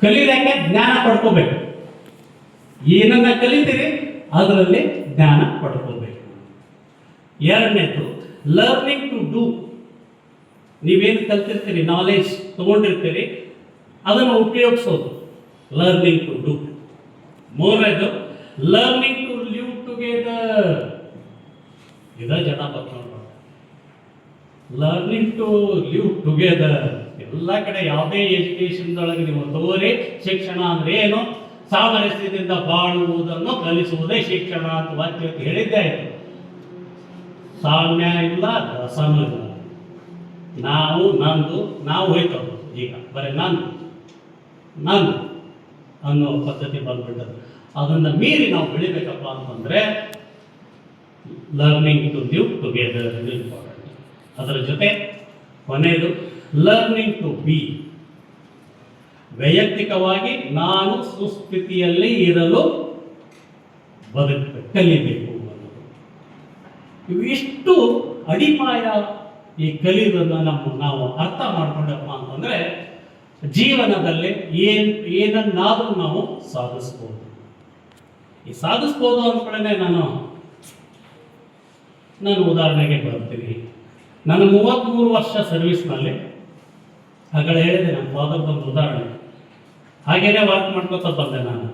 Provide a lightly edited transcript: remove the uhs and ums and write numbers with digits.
ಕಲಿಯೋದಕ್ಕೆ ಜ್ಞಾನ ಪಡ್ಕೋಬೇಕು. ಏನನ್ನ ಕಲಿತೀರಿ ಅದರಲ್ಲಿ ಜ್ಞಾನ ಪಡ್ಕೋಬೇಕು. ಎರಡನೇದು ಲರ್ನಿಂಗ್ ಟು ಡೂ. ನೀವೇನು ಕಲ್ತಿರ್ತೀರಿ, ನಾಲೆಜ್ ತಗೊಂಡಿರ್ತೀರಿ, ಅದನ್ನು ಉಪಯೋಗಿಸೋದು ಲರ್ನಿಂಗ್ ಟು ಡೂ. ಮೂರನೇದು ಲರ್ನಿಂಗ್ ಟು ಲಿವ್ ಟುಗೆದರ್. ಇದ ಜನ ಬರ್ತಾರೆ, ಲರ್ನಿಂಗ್ ಟು ಲಿವ್ ಟುಗೆದರ್. ಎಲ್ಲ ಕಡೆ ಯಾವುದೇ ಎಜುಕೇಶನ್ದೊಳಗೆ ನೀವು ತಗೋರಿ, ಶಿಕ್ಷಣ ಅಂದ್ರೆ ಏನು? ಸಾಮರಸ್ಯದಿಂದ ಬಾಳುವುದನ್ನು ಕಲಿಸುವುದೇ ಶಿಕ್ಷಣ ಅಂತ ವಾಕ್ಯ ಹೇಳಿದ್ದೆ ಆಯ್ತು. ಸಾಮ್ಯ ಇಲ್ಲ, ರಸನೂ ಇಲ್ಲ. ನಾವು ನಂದು ನಾವು ಹೋಯ್ತವು. ಈಗ ಬರೀ ನಂದು ಅನ್ನೋ ಪದ್ಧತಿ ಬಂದ್ಬಿಟ್ಟದು. ಅದನ್ನು ಮೀರಿ ನಾವು ಬೆಳಿಬೇಕಪ್ಪ ಅಂತಂದ್ರೆ learning to live together important. ಅದರ ಜೊತೆ ಕೊನೆಯದು ಲರ್ನಿಂಗ್ ಟು ಬಿ. ವೈಯಕ್ತಿಕವಾಗಿ ನಾನು ಸುಸ್ಥಿತಿಯಲ್ಲಿ ಇರಲು ಕಲಿಬೇಕು ಅನ್ನೋದು. ಇವಿಷ್ಟು ಅಡಿಪಾಯ ಈ ಕಲಿಯುವುದನ್ನು ನಾವು ಅರ್ಥ ಮಾಡ್ಕೊಂಡಪ್ಪ ಅಂತಂದ್ರೆ ಜೀವನದಲ್ಲಿ ಏನನ್ನಾದರೂ ನಾವು ಸಾಧಿಸ್ಬೋದು. ಈ ಸಾಧಿಸ್ಬೋದು ಅಂದ್ಕೊಳ್ಳೆ ನಾನು ಉದಾಹರಣೆಗೆ ಬರ್ತೀನಿ. ನನ್ನ 33 ವರ್ಷ ಸರ್ವಿಸ್ನಲ್ಲಿ ಆಗಲೇ ಹೇಳಿದೆ, ನನ್ನ ಫಾದರ್ದೊಂದು ಉದಾಹರಣೆ. ಹಾಗೇನೆ ವರ್ಕ್ ಮಾಡ್ಕೊತ ಬಂದೆ ನಾನು.